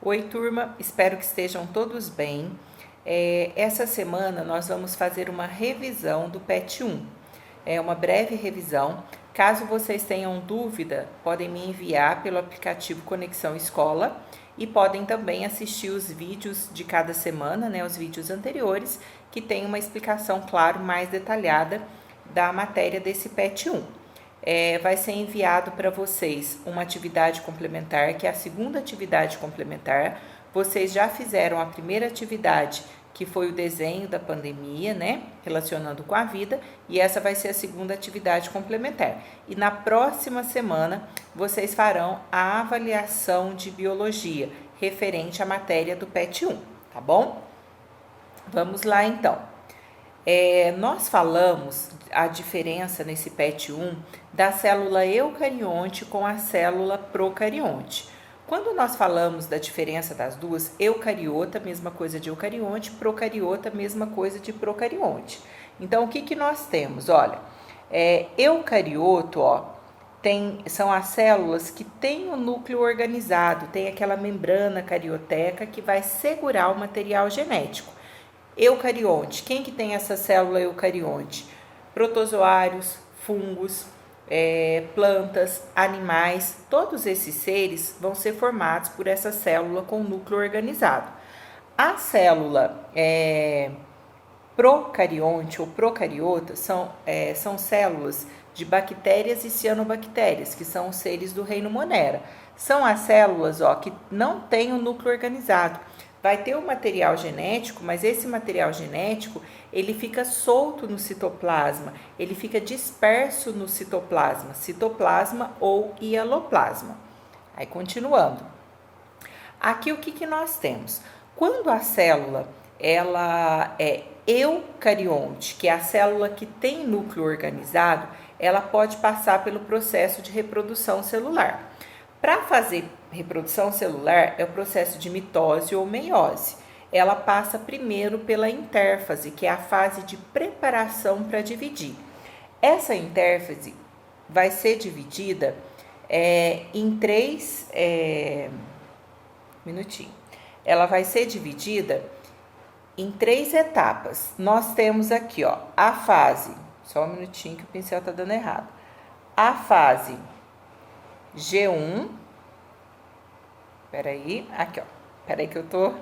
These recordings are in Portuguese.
Oi, turma, espero que estejam todos bem. Essa semana nós vamos fazer uma revisão do PET 1. É uma breve revisão. Caso vocês tenham dúvida, podem me enviar pelo aplicativo Conexão Escola e podem também assistir os vídeos de cada semana, né, os vídeos anteriores, que tem uma explicação, claro, mais detalhada da matéria desse PET 1. Vai ser enviado para vocês uma atividade complementar, que é a segunda atividade complementar. Vocês já fizeram a primeira atividade, que foi o desenho da pandemia, né, relacionando com a vida, e essa vai ser a segunda atividade complementar. E na próxima semana, vocês farão a avaliação de biologia, referente à matéria do PET 1, tá bom? Vamos lá, então. Nós falamos a diferença nesse PET 1 da célula eucarionte com a célula procarionte. Quando nós falamos da diferença das duas, eucariota, mesma coisa de eucarionte, procariota, mesma coisa de procarionte. Então, o que nós temos? Olha, eucarioto, são as células que têm o núcleo organizado, tem aquela membrana carioteca que vai segurar o material genético. Eucarionte, quem que tem essa célula eucarionte? Protozoários, fungos, plantas, animais, todos esses seres vão ser formados por essa célula com núcleo organizado. A célula procarionte ou procariota são células de bactérias e cianobactérias, que são os seres do reino Monera. São as células que não têm o núcleo organizado. Vai ter o material genético, mas esse material genético, ele fica solto no citoplasma, ele fica disperso no citoplasma ou hialoplasma. Aí, continuando. Aqui, o que nós temos? Quando a célula, ela é eucarionte, que é a célula que tem núcleo organizado, ela pode passar pelo processo de reprodução celular. Para fazer reprodução celular é o processo de mitose ou meiose. Ela passa primeiro pela intérfase, que é a fase de preparação para dividir. Essa intérfase vai ser dividida em três... Ela vai ser dividida em três etapas. Nós temos aqui, a fase... Só um minutinho que o pincel está dando errado. A fase G1, peraí que eu tô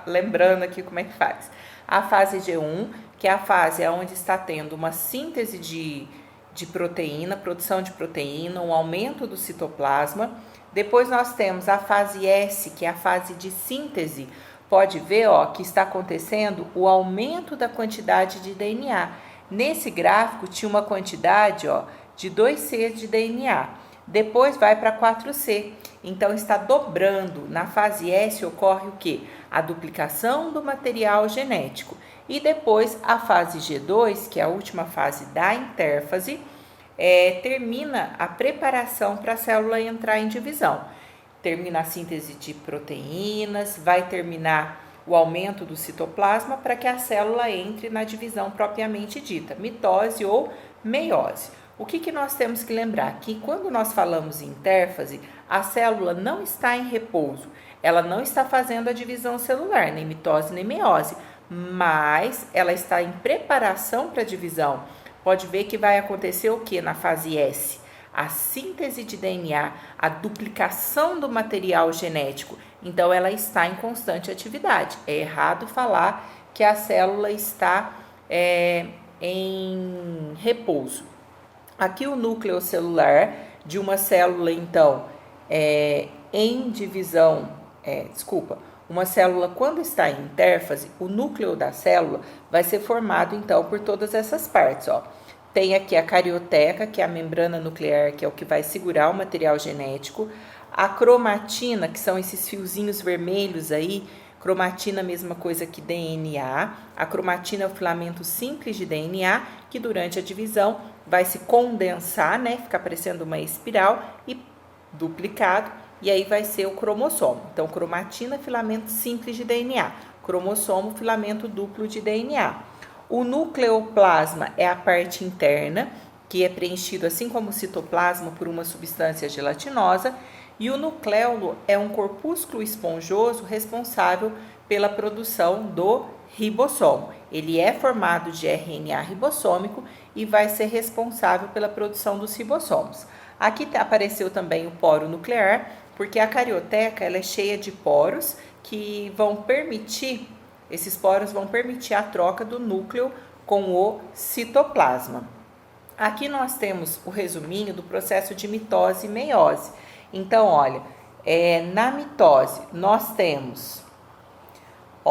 lembrando aqui como é que faz. A fase G1, que é a fase onde está tendo uma síntese de proteína, produção de proteína, um aumento do citoplasma. Depois nós temos a fase S, que é a fase de síntese. Pode ver, que está acontecendo o aumento da quantidade de DNA. Nesse gráfico tinha uma quantidade, de 2C de DNA. Depois vai para 4C, então está dobrando. Na fase S ocorre o quê? A duplicação do material genético. E depois a fase G2, que é a última fase da intérfase, termina a preparação para a célula entrar em divisão. Termina a síntese de proteínas, vai terminar o aumento do citoplasma para que a célula entre na divisão propriamente dita, mitose ou meiose. O que nós temos que lembrar? Que quando nós falamos em intérfase, a célula não está em repouso, ela não está fazendo a divisão celular, nem mitose nem meiose, mas ela está em preparação para a divisão. Pode ver que vai acontecer o que na fase S? A síntese de DNA, a duplicação do material genético. Então, ela está em constante atividade. É errado falar que a célula está em repouso. Aqui o núcleo celular de uma célula, então, em divisão, uma célula quando está em intérfase, o núcleo da célula vai ser formado, então, por todas essas partes, Tem aqui a carioteca, que é a membrana nuclear, que é o que vai segurar o material genético. A cromatina, que são esses fiozinhos vermelhos aí, cromatina, mesma coisa que DNA. A cromatina é o filamento simples de DNA, que durante a divisão vai se condensar, né? Ficar parecendo uma espiral e duplicado, e aí vai ser o cromossomo. Então, cromatina, filamento simples de DNA. Cromossomo, filamento duplo de DNA. O nucleoplasma é a parte interna, que é preenchido, assim como o citoplasma, por uma substância gelatinosa. E o nucleolo é um corpúsculo esponjoso responsável pela produção do ribossomo. Ele é formado de RNA ribossômico e vai ser responsável pela produção dos ribossomos. Aqui apareceu também o poro nuclear, porque a carioteca ela é cheia de poros que vão permitir, esses poros vão permitir a troca do núcleo com o citoplasma. Aqui nós temos o resuminho do processo de mitose e meiose. Então, olha, na mitose nós temos,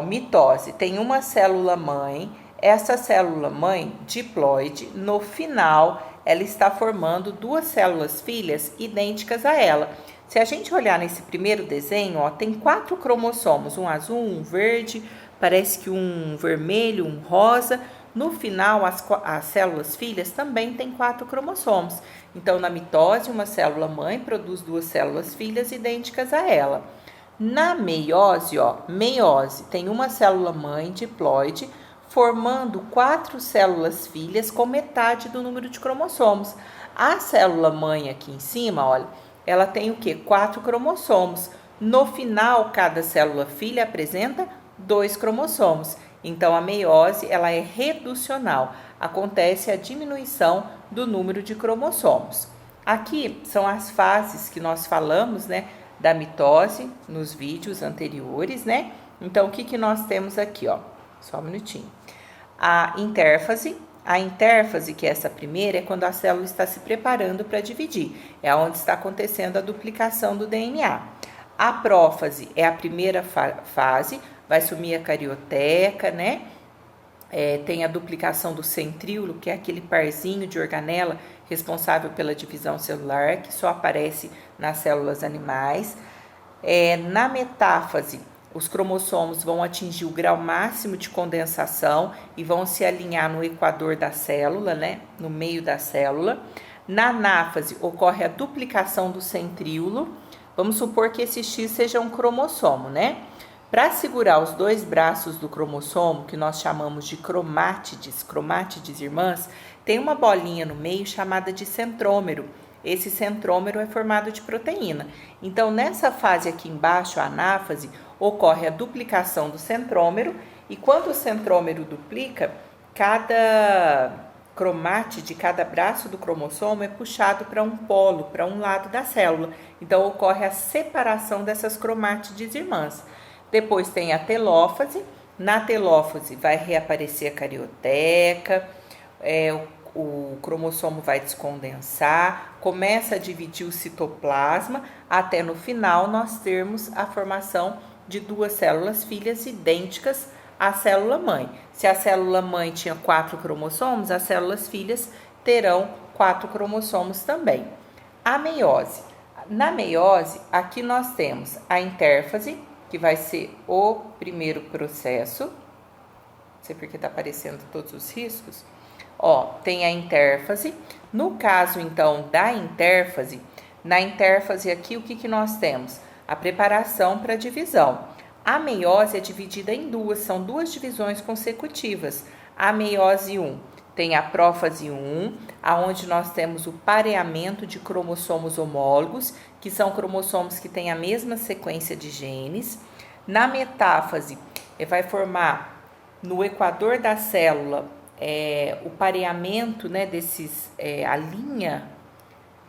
mitose, tem uma célula mãe, essa célula mãe diploide, no final ela está formando duas células filhas idênticas a ela. Se a gente olhar nesse primeiro desenho, tem 4 cromossomos, um azul, um verde, parece que um vermelho, um rosa. No final, as células filhas também têm 4 cromossomos. Então, na mitose, uma célula mãe produz duas células filhas idênticas a ela. Na meiose, meiose, tem uma célula mãe diploide formando 4 células filhas com metade do número de cromossomos. A célula mãe aqui em cima, olha, ela tem o quê? 4 cromossomos. No final, cada célula filha apresenta 2 cromossomos. Então, a meiose ela é reducional. Acontece a diminuição do número de cromossomos. Aqui são as fases que nós falamos, né, da mitose nos vídeos anteriores, né? Então, o que nós temos aqui, Só um minutinho. A intérfase. A intérfase, que é essa primeira, é quando a célula está se preparando para dividir. É onde está acontecendo a duplicação do DNA. A prófase é a primeira fase, vai sumir a carioteca, né? Tem a duplicação do centríolo, que é aquele parzinho de organela responsável pela divisão celular, que só aparece nas células animais. Na metáfase, os cromossomos vão atingir o grau máximo de condensação e vão se alinhar no equador da célula, né? No meio da célula. Na anáfase, ocorre a duplicação do centríolo. Vamos supor que esse X seja um cromossomo, né? Para segurar os 2 braços do cromossomo, que nós chamamos de cromátides irmãs, tem uma bolinha no meio chamada de centrômero. Esse centrômero é formado de proteína. Então, nessa fase aqui embaixo, a anáfase, ocorre a duplicação do centrômero, e quando o centrômero duplica, cada cromátide, cada braço do cromossomo é puxado para um polo, para um lado da célula. Então, ocorre a separação dessas cromátides irmãs. Depois tem a telófase. Na telófase vai reaparecer a carioteca, o cromossomo vai descondensar, começa a dividir o citoplasma, até no final nós termos a formação de 2 células filhas idênticas à célula mãe. Se a célula mãe tinha 4 cromossomos, as células filhas terão 4 cromossomos também. A meiose. Na meiose, aqui nós temos a intérfase, que vai ser o primeiro processo. Não sei porque está aparecendo todos os riscos. Tem a intérfase. No caso, então, da intérfase, na intérfase aqui, o que nós temos? A preparação para a divisão. A meiose é dividida em 2, são 2 divisões consecutivas. A meiose 1 tem a prófase 1, aonde nós temos o pareamento de cromossomos homólogos, que são cromossomos que têm a mesma sequência de genes. Na metáfase, vai formar no equador da célula o pareamento, né, desses, a linha,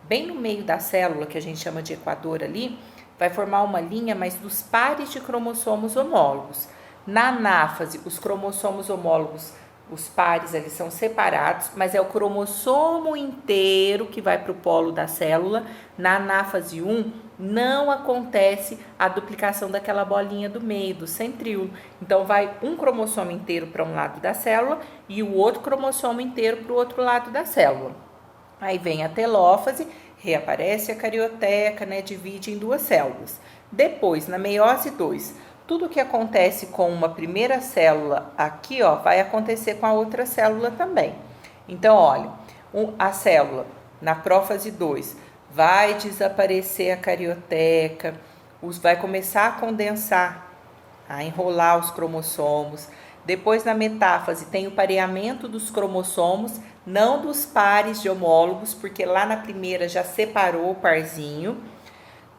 bem no meio da célula, que a gente chama de equador ali, vai formar uma linha, mas dos pares de cromossomos homólogos. Na anáfase, os cromossomos homólogos, os pares, eles são separados, mas é o cromossomo inteiro que vai para o polo da célula. Na anáfase 1, não acontece a duplicação daquela bolinha do meio, do centríolo. Então, vai um cromossomo inteiro para um lado da célula e o outro cromossomo inteiro para o outro lado da célula. Aí vem a telófase, reaparece a carioteca, né, divide em 2 células. Depois, na meiose 2, tudo que acontece com uma primeira célula aqui, vai acontecer com a outra célula também. Então, olha, a célula na prófase 2 vai desaparecer a carioteca, vai começar a condensar, a enrolar os cromossomos. Depois, na metáfase, tem o pareamento dos cromossomos, não dos pares de homólogos, porque lá na primeira já separou o parzinho.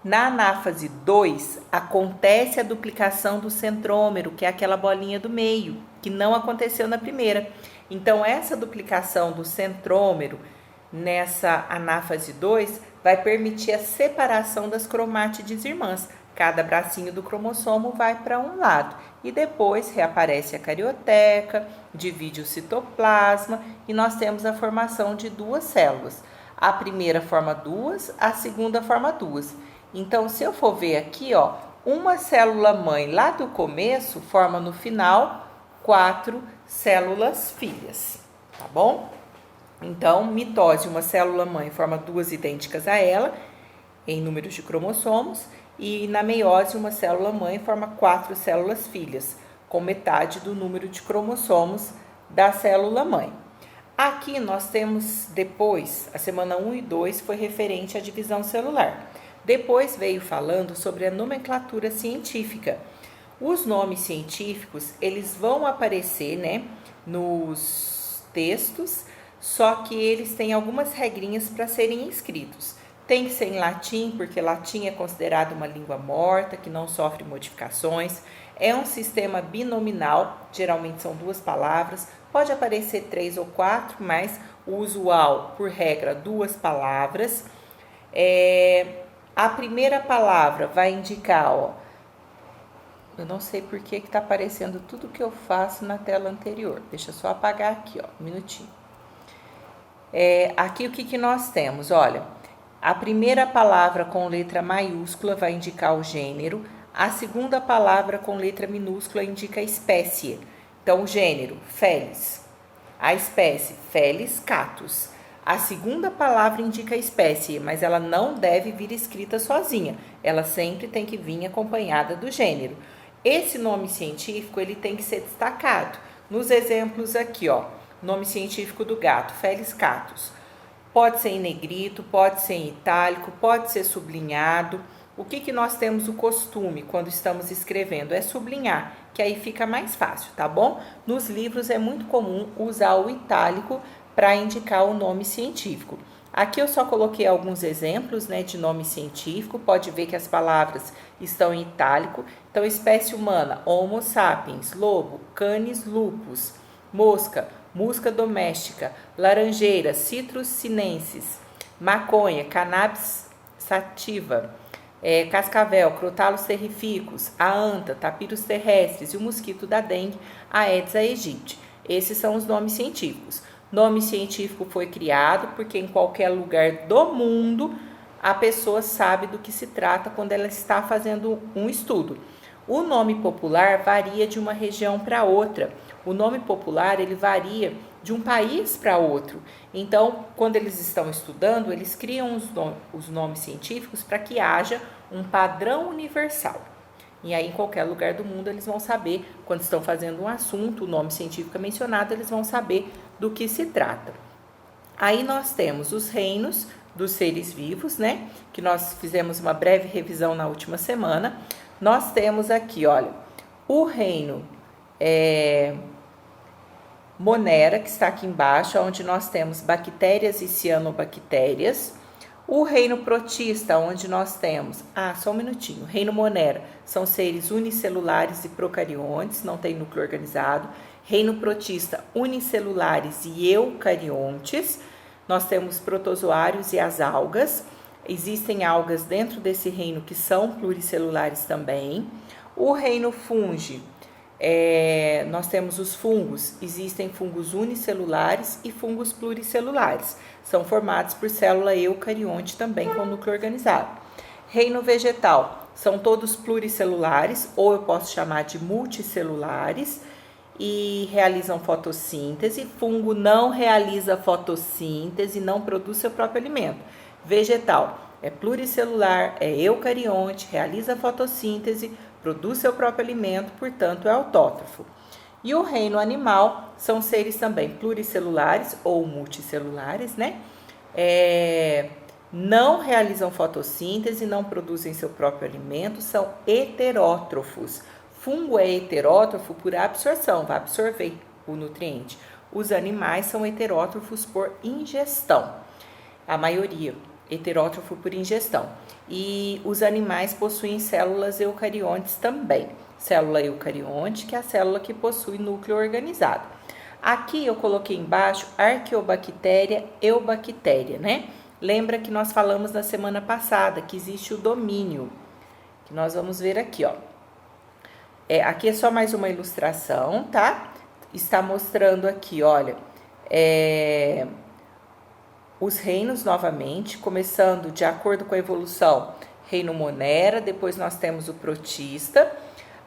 Na anáfase 2, acontece a duplicação do centrômero, que é aquela bolinha do meio, que não aconteceu na primeira. Então, essa duplicação do centrômero nessa anáfase 2 vai permitir a separação das cromátides irmãs. Cada bracinho do cromossomo vai para um lado e depois reaparece a carioteca, divide o citoplasma e nós temos a formação de duas células. A primeira forma duas, a segunda forma duas. Então, se eu for ver aqui, ó, uma célula mãe lá do começo forma no final 4 células filhas, tá bom? Então, mitose, uma célula mãe forma duas idênticas a ela, em números de cromossomos, e na meiose, uma célula mãe forma 4 células filhas, com metade do número de cromossomos da célula mãe. Aqui nós temos depois, a semana 1 e 2 foi referente à divisão celular. Depois veio falando sobre a nomenclatura científica. Os nomes científicos, eles vão aparecer, né, nos textos, só que eles têm algumas regrinhas para serem escritos. Tem que ser em latim, porque latim é considerado uma língua morta, que não sofre modificações. É um sistema binominal, geralmente são 2 palavras. Pode aparecer 3 ou 4, mas o usual, por regra, 2 palavras. A primeira palavra vai indicar, ó, eu não sei por que está aparecendo tudo que eu faço na tela anterior. Deixa eu só apagar aqui, ó, um minutinho. Aqui o que nós temos? Olha, a primeira palavra com letra maiúscula vai indicar o gênero, a segunda palavra com letra minúscula indica a espécie. Então, o gênero, Felis. A espécie, Felis catus. A segunda palavra indica a espécie, mas ela não deve vir escrita sozinha. Ela sempre tem que vir acompanhada do gênero. Esse nome científico, ele tem que ser destacado. Nos exemplos aqui, ó, nome científico do gato, Felis catus. Pode ser em negrito, pode ser em itálico, pode ser sublinhado. O que nós temos o costume quando estamos escrevendo? É sublinhar, que aí fica mais fácil, tá bom? Nos livros é muito comum usar o itálico para indicar o nome científico. Aqui eu só coloquei alguns exemplos, né, de nome científico. Pode ver que as palavras estão em itálico. Então, espécie humana, Homo sapiens, lobo, Canis lupus, mosca, Musca doméstica, laranjeira, Citrus sinensis, maconha, Cannabis sativa, cascavel, Crotalus terrificus, a anta, Tapirus terrestris e o mosquito da dengue, Aedes aegypti. Esses são os nomes científicos. Nome científico foi criado porque em qualquer lugar do mundo a pessoa sabe do que se trata quando ela está fazendo um estudo. O nome popular varia de uma região para outra. O nome popular, ele varia de um país para outro. Então, quando eles estão estudando, eles criam os nomes científicos para que haja um padrão universal. E aí, em qualquer lugar do mundo, eles vão saber, quando estão fazendo um assunto, o nome científico é mencionado, eles vão saber do que se trata. Aí nós temos os reinos dos seres vivos, né? Que nós fizemos uma breve revisão na última semana. Nós temos aqui, olha, o reino Monera, que está aqui embaixo, onde nós temos bactérias e cianobactérias. O reino protista, onde nós temos, só um minutinho, reino Monera, são seres unicelulares e procariontes, não tem núcleo organizado. Reino protista, unicelulares e eucariontes. Nós temos protozoários e as algas. Existem algas dentro desse reino que são pluricelulares também. O reino fungi, nós temos os fungos. Existem fungos unicelulares e fungos pluricelulares. São formados por célula eucarionte também com núcleo organizado. Reino vegetal, são todos pluricelulares, ou eu posso chamar de multicelulares, e realizam fotossíntese. Fungo não realiza fotossíntese, não produz seu próprio alimento. Vegetal é pluricelular, é eucarionte, realiza fotossíntese, produz seu próprio alimento, portanto é autótrofo. E o reino animal são seres também pluricelulares ou multicelulares, né? Não realizam fotossíntese, não produzem seu próprio alimento, são heterótrofos. Fungo é heterótrofo por absorção, vai absorver o nutriente. Os animais são heterótrofos por ingestão. A maioria heterótrofo por ingestão. E os animais possuem células eucariontes também. Célula eucarionte, que é a célula que possui núcleo organizado. Aqui eu coloquei embaixo Arqueobactéria, eubactéria, né? Lembra que nós falamos na semana passada que existe o domínio, que nós vamos ver aqui, ó. Aqui é só mais uma ilustração, tá? Está mostrando aqui, olha, os reinos novamente, começando de acordo com a evolução, reino Monera, depois nós temos o Protista,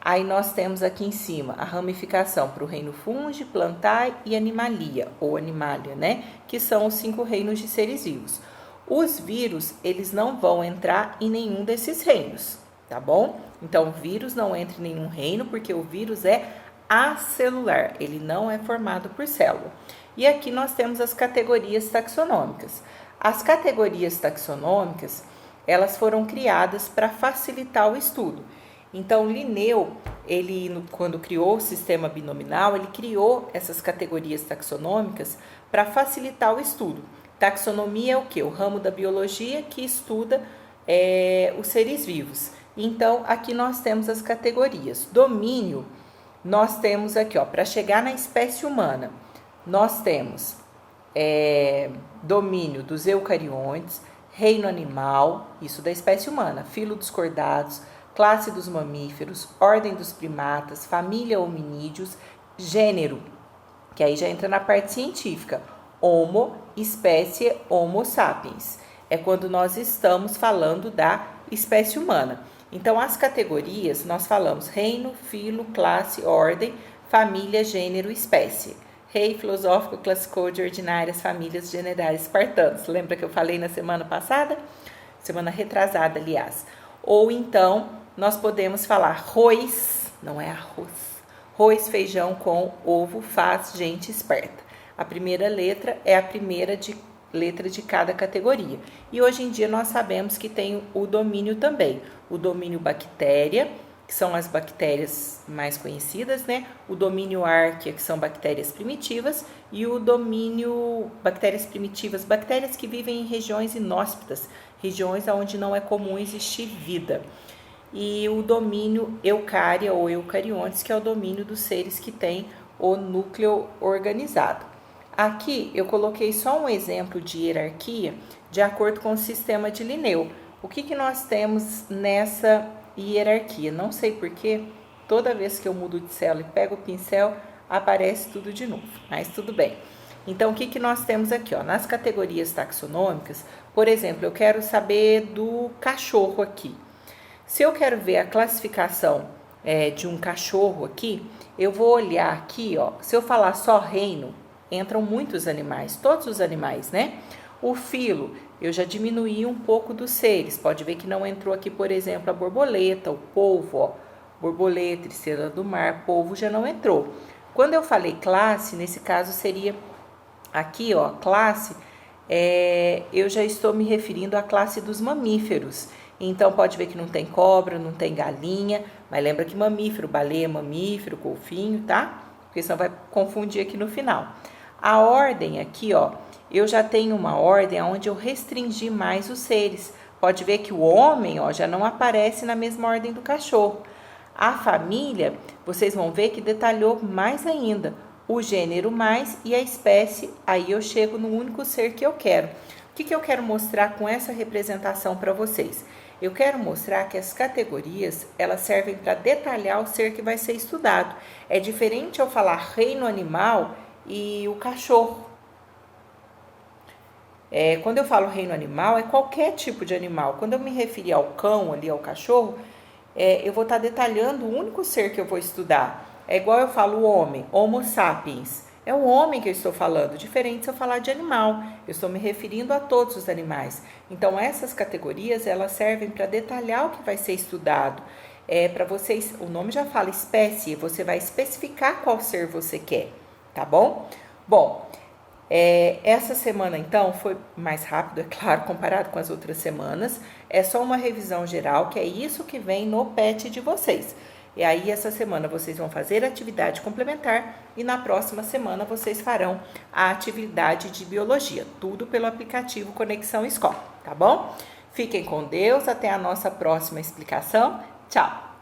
aí nós temos aqui em cima a ramificação para o reino Fungi, Plantae e Animalia, ou Animalia, né? Que são os 5 reinos de seres vivos. Os vírus, eles não vão entrar em nenhum desses reinos, tá bom? Então, o vírus não entra em nenhum reino, porque o vírus é acelular, ele não é formado por célula. E aqui nós temos as categorias taxonômicas. As categorias taxonômicas, elas foram criadas para facilitar o estudo. Então, Linneu, ele, quando criou o sistema binominal, ele criou essas categorias taxonômicas para facilitar o estudo. Taxonomia é o quê? O ramo da biologia que estuda os seres vivos. Então, aqui nós temos as categorias. Domínio, nós temos aqui, ó, para chegar na espécie humana, nós temos domínio dos eucariontes, reino animal, isso da espécie humana, filo dos cordados, classe dos mamíferos, ordem dos primatas, família hominídeos, gênero, que aí já entra na parte científica, homo, espécie Homo sapiens. É quando nós estamos falando da espécie humana. Então, as categorias, nós falamos reino, filo, classe, ordem, família, gênero, espécie. Rei, filosófico, classicou de ordinárias, famílias, generais, espartanos. Lembra que eu falei na semana passada? Semana retrasada, aliás. Ou então, nós podemos falar arroz, não é arroz. Arroz, feijão com ovo faz gente esperta. A primeira letra é a primeira letra de cada categoria. E hoje em dia nós sabemos que tem o domínio também. O domínio bactéria, que são as bactérias mais conhecidas, né? O domínio árquea, que são bactérias primitivas, e o domínio bactérias primitivas, bactérias que vivem em regiões inóspitas, regiões onde não é comum existir vida. E o domínio eucária ou eucariontes, que é o domínio dos seres que têm o núcleo organizado. Aqui eu coloquei só um exemplo de hierarquia de acordo com o sistema de Linneu. O que nós temos nessa hierarquia? Não sei porquê, toda vez que eu mudo de célula e pego o pincel, aparece tudo de novo, mas tudo bem. Então, o que nós temos aqui? Ó? Nas categorias taxonômicas, por exemplo, eu quero saber do cachorro aqui. Se eu quero ver a classificação de um cachorro aqui, eu vou olhar aqui, ó, se eu falar só reino, entram muitos animais, todos os animais, né? O filo, eu já diminuí um pouco dos seres, pode ver que não entrou aqui, por exemplo, a borboleta, o polvo, ó, borboleta, estrela do mar, polvo já não entrou. Quando eu falei classe, nesse caso seria aqui, ó, classe, eu já estou me referindo à classe dos mamíferos. Então, pode ver que não tem cobra, não tem galinha, mas lembra que mamífero, baleia, mamífero, golfinho, tá? Porque senão vai confundir aqui no final. A ordem aqui, ó, eu já tenho uma ordem onde eu restringi mais os seres. Pode ver que o homem, ó, já não aparece na mesma ordem do cachorro. A família, vocês vão ver que detalhou mais ainda. O gênero mais e a espécie, aí eu chego no único ser que eu quero. O que eu quero mostrar com essa representação para vocês? Eu quero mostrar que as categorias, elas servem para detalhar o ser que vai ser estudado. É diferente eu falar reino animal e o cachorro. Quando eu falo reino animal, é qualquer tipo de animal. Quando eu me referir ao cão, ali ao cachorro, eu vou estar detalhando o único ser que eu vou estudar. É igual eu falo o homem, Homo sapiens. É o homem que eu estou falando, diferente se eu falar de animal. Eu estou me referindo a todos os animais. Então, essas categorias, elas servem para detalhar o que vai ser estudado. Para vocês, o nome já fala espécie, você vai especificar qual ser você quer, tá bom? Bom, essa semana, então, foi mais rápido, é claro, comparado com as outras semanas. É só uma revisão geral, que é isso que vem no PET de vocês. E aí, essa semana, vocês vão fazer atividade complementar e na próxima semana vocês farão a atividade de biologia, tudo pelo aplicativo Conexão Escola. tá bom? Fiquem com Deus, até a nossa próxima explicação. Tchau!